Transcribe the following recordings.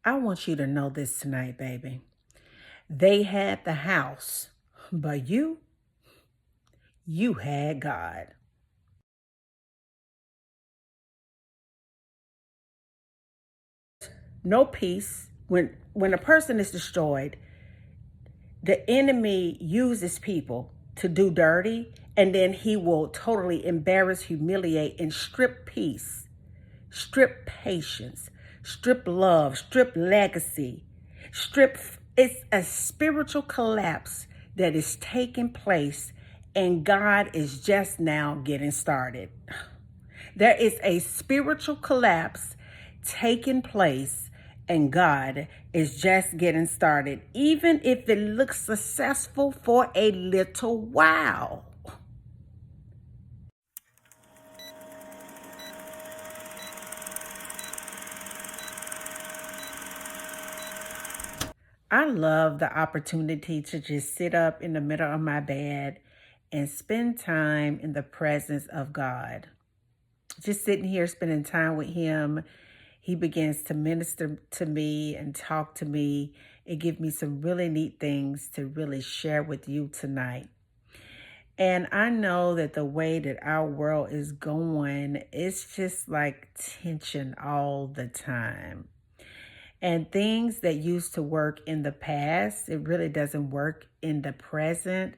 I want you to know this tonight, baby. They had the house, but you had God. No peace. When a person is destroyed, the enemy uses people to do dirty, and then he will totally embarrass, humiliate, and strip peace, strip patience, strip love, strip legacy, strip. It's a spiritual collapse that is taking place, and God is just now getting started. There is a spiritual collapse taking place, and God is just getting started, even if it looks successful for a little while. I love the opportunity to just sit up in the middle of my bed and spend time in the presence of God. Just sitting here, spending time with Him. He begins to minister to me and talk to me and give me some really neat things to really share with you tonight. And I know that the way that our world is going, it's just like tension all the time. And things that used to work in the past, it really doesn't work in the present.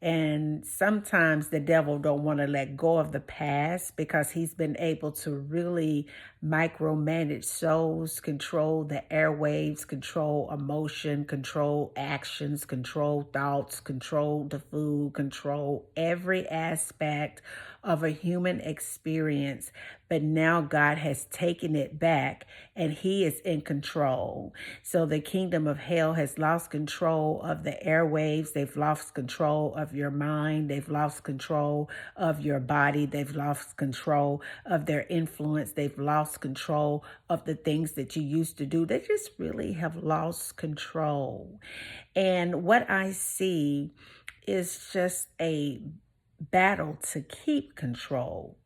And sometimes the devil don't want to let go of the past because he's been able to really micromanage souls, control the airwaves, control emotion, control actions, control thoughts, control the food, control every aspect of a human experience. But now God has taken it back and he is in control. So the kingdom of hell has lost control of the airwaves. They've lost control of your mind. They've lost control of your body. They've lost control of their influence. They've lost control of the things that you used to do. They just really have lost control. And what I see is just a battle to keep control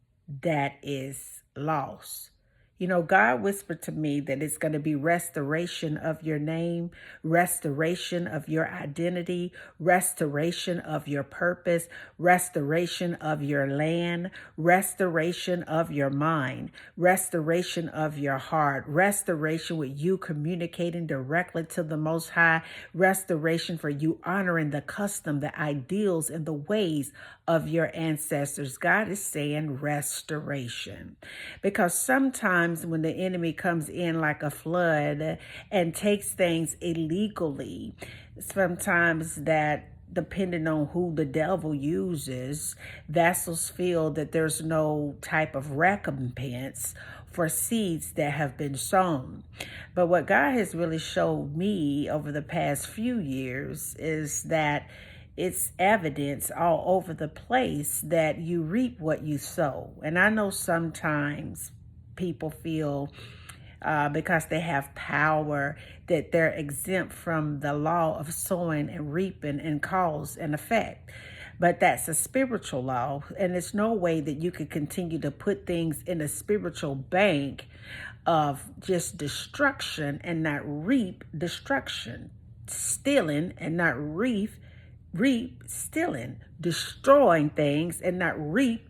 that is lost. You know, God whispered to me that it's going to be restoration of your name, restoration of your identity, restoration of your purpose, restoration of your land, restoration of your mind, restoration of your heart, restoration with you communicating directly to the Most High, restoration for you honoring the custom, the ideals, and the ways of your ancestors. God is saying restoration. Because sometimes when the enemy comes in like a flood and takes things illegally, sometimes that depending on who the devil uses, vessels feel that there's no type of recompense for seeds that have been sown. But what God has really showed me over the past few years is that it's evidence all over the place that you reap what you sow. And I know sometimes people feel because they have power that they're exempt from the law of sowing and reaping and cause and effect. But that's a spiritual law, and there's no way that you could continue to put things in a spiritual bank of just destruction and not reap destruction, stealing and not reap stealing, destroying things and not reap,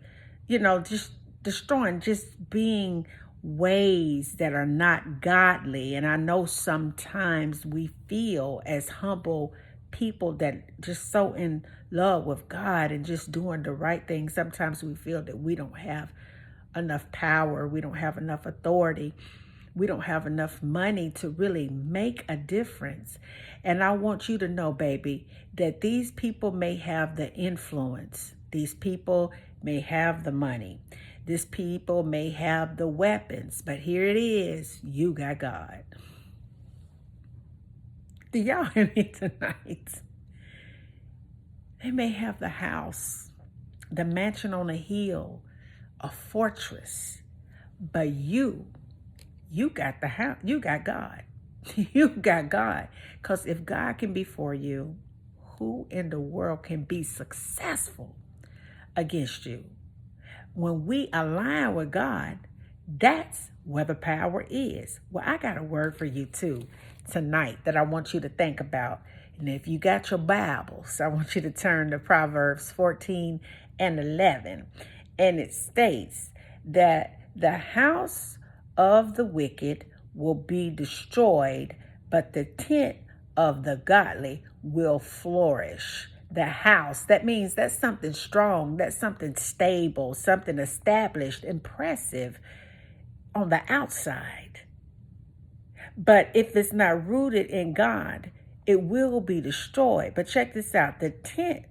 just destroying, just being ways that are not godly. And I know sometimes we feel as humble people that just so in love with God and just doing the right thing, sometimes we feel that we don't have enough power, we don't have enough authority, we don't have enough money to really make a difference. And I want you to know, baby, that these people may have the influence. These people may have the money. These people may have the weapons. But here it is. You got God. Do y'all hear me tonight? They may have the house, the mansion on a hill, a fortress. But you got the house. You got God. You got God. Because if God can be for you, who in the world can be successful against you? When we align with God, that's where the power is. Well, I got a word for you too tonight that I want you to think about. And if you got your Bibles, I want you to turn to Proverbs 14 and 11. And it states that the house of the wicked will be destroyed, but the tent of the godly will flourish. The house, that means that's something strong, that's something stable, something established, impressive on the outside. But if it's not rooted in God, it will be destroyed. But check this out. The tent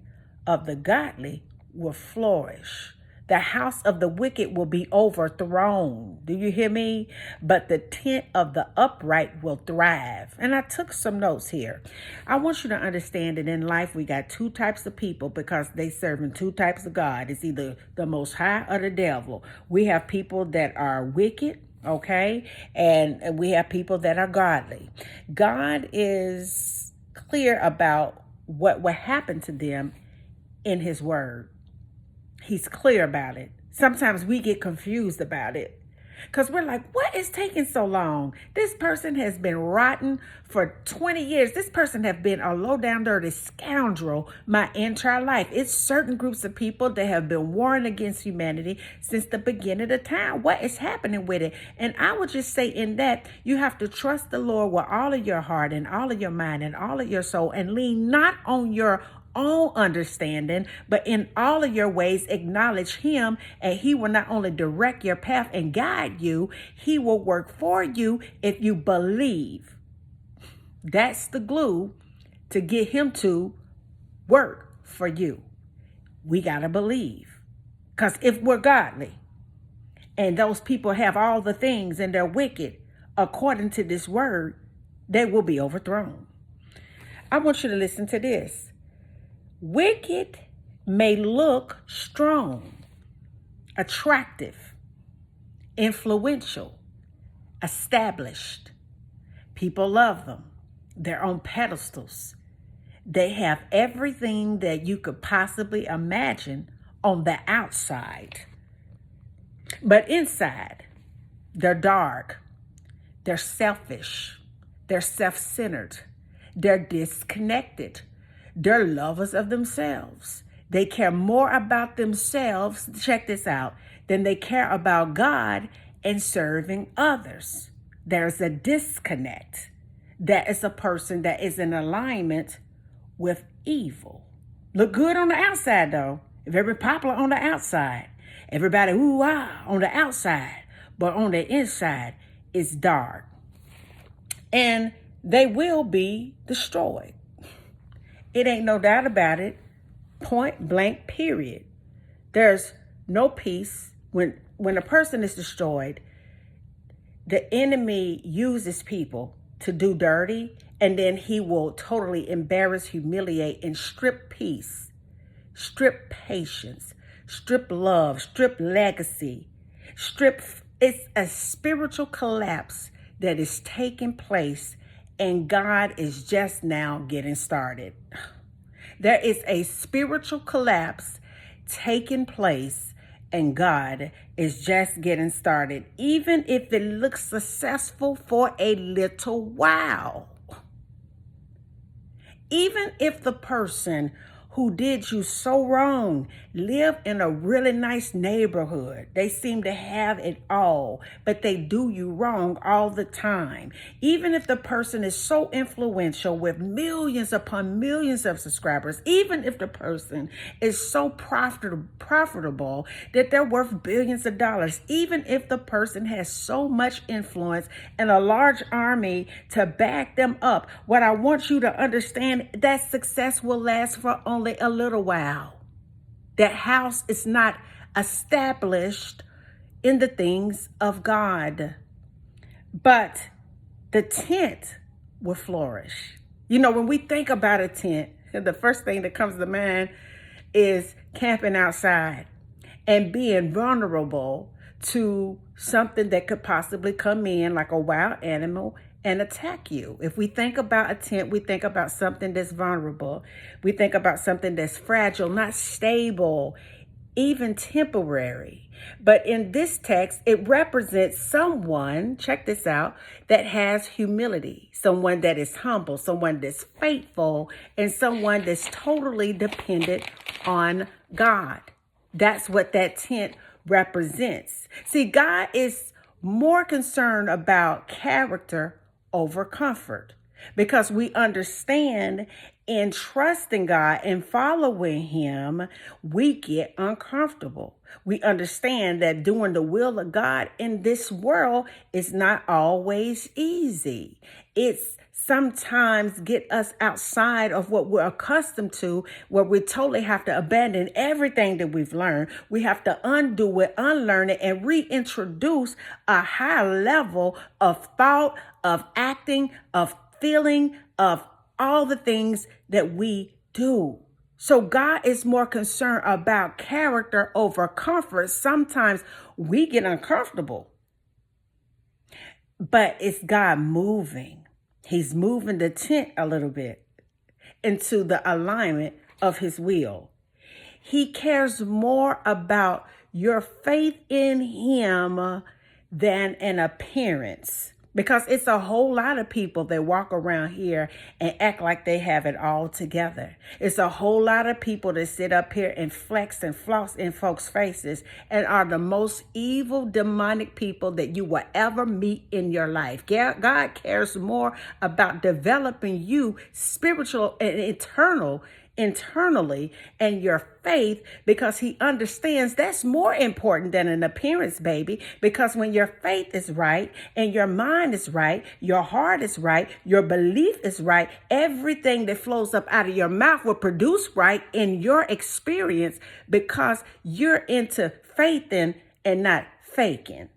of the godly will flourish. The house of the wicked will be overthrown. Do you hear me? But the tent of the upright will thrive. And I took some notes here. I want you to understand that in life we got two types of people because they serving two types of God. It's either the Most High or the devil. We have people that are wicked, okay? And we have people that are godly. God is clear about what will happen to them in his word. He's clear about it. Sometimes we get confused about it because we're like, what is taking so long? This person has been rotten for 20 years. This person has been a low down dirty scoundrel my entire life. It's certain groups of people that have been warring against humanity since the beginning of time. What is happening with it? And I would just say in that, you have to trust the Lord with all of your heart and all of your mind and all of your soul and lean not on your own understanding, but in all of your ways acknowledge him, and he will not only direct your path and guide you, he will work for you if you believe. That's the glue to get him to work for you. We got to believe, because if we're godly and those people have all the things and they're wicked according to this word, they will be overthrown. I want you to listen to this. Wicked may look strong, attractive, influential, established. People love them. They're on pedestals. They have everything that you could possibly imagine on the outside. But inside, they're dark. They're selfish. They're self-centered. They're disconnected. They're lovers of themselves. They care more about themselves, check this out, than they care about God and serving others. There's a disconnect. That is a person that is in alignment with evil. Look good on the outside, though. Very popular on the outside. Everybody, ooh-ah, on the outside. But on the inside, it's dark. And they will be destroyed. It ain't no doubt about it. Point blank, period. There's no peace. When a person is destroyed, the enemy uses people to do dirty, and then he will totally embarrass, humiliate, and strip peace, strip patience, strip love, strip legacy, it's a spiritual collapse that is taking place, and God is just now getting started. There is a spiritual collapse taking place, and God is just getting started, even if it looks successful for a little while. Even if the person who did you so wrong live in a really nice neighborhood. They seem to have it all, but they do you wrong all the time. Even if the person is so influential with millions upon millions of subscribers, even if the person is so profitable that they're worth billions of dollars, even if the person has so much influence and a large army to back them up, what I want you to understand, that success will last for only a little while. That house is not established in the things of God, but the tent will flourish. You know, when we think about a tent, the first thing that comes to mind is camping outside and being vulnerable to something that could possibly come in, like a wild animal, and attack you. If we think about a tent, we think about something that's vulnerable. We think about something that's fragile, not stable, even temporary. But in this text, it represents someone, check this out, that has humility, someone that is humble, someone that's faithful, and someone that's totally dependent on God. That's what that tent represents. See, God is more concerned about character over comfort, because we understand in trusting God and following Him, we get uncomfortable. We understand that doing the will of God in this world is not always easy. It's sometimes get us outside of what we're accustomed to, where we totally have to abandon everything that we've learned. We have to undo it, unlearn it, and reintroduce a high level of thought, of acting, of feeling, of all the things that we do. So God is more concerned about character over comfort. Sometimes we get uncomfortable, but it's God moving. He's moving the tent a little bit into the alignment of His will. He cares more about your faith in Him than an appearance. Because it's a whole lot of people that walk around here and act like they have it all together. It's a whole lot of people that sit up here and flex and floss in folks' faces and are the most evil, demonic people that you will ever meet in your life. God cares more about developing you spiritual and internally and your faith, because He understands that's more important than an appearance, baby. Because when your faith is right and your mind is right, your heart is right, your belief is right, everything that flows up out of your mouth will produce right in your experience, because you're into faithing and not faking.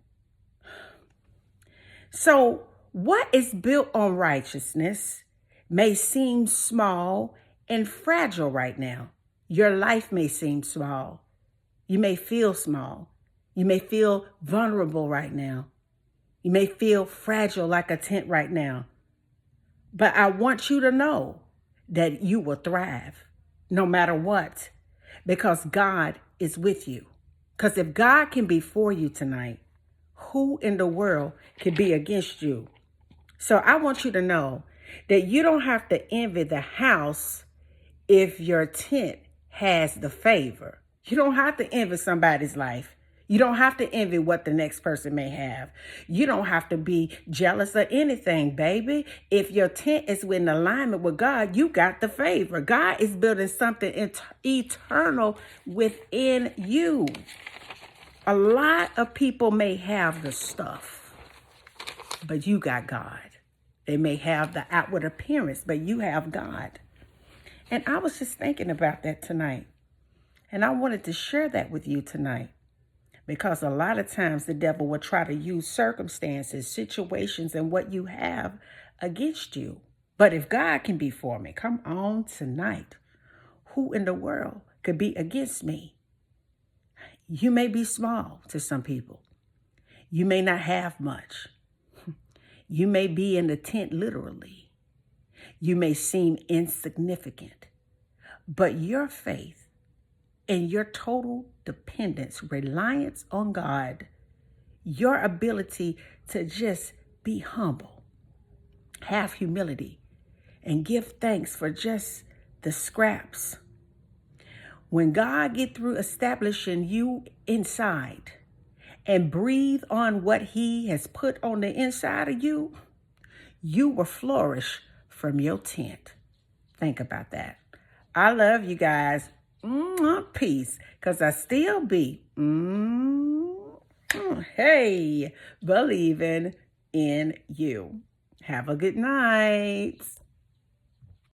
So what is built on righteousness may seem small and fragile right now. Your life may seem small. You may feel small. You may feel vulnerable right now. You may feel fragile like a tent right now. But I want you to know that you will thrive no matter what, because God is with you. Because if God can be for you tonight, who in the world could be against you? So I want you to know that you don't have to envy the house if your tent has the favor. You don't have to envy somebody's life. You don't have to envy what the next person may have. You don't have to be jealous of anything, baby. If your tent is in alignment with God, you got the favor. God is building something eternal within you. A lot of people may have the stuff, but you got God. They may have the outward appearance, but you have God. And I was just thinking about that tonight. And I wanted to share that with you tonight, because a lot of times the devil will try to use circumstances, situations, and what you have against you. But if God can be for me, come on tonight, who in the world could be against me? You may be small to some people. You may not have much. You may be in the tent literally. You may seem insignificant, but your faith and your total dependence, reliance on God, your ability to just be humble, have humility, and give thanks for just the scraps. When God get through establishing you inside and breathe on what He has put on the inside of you, you will flourish from your tent. Think about that. I love you guys. Peace. Because I still be, hey, believing in you. Have a good night.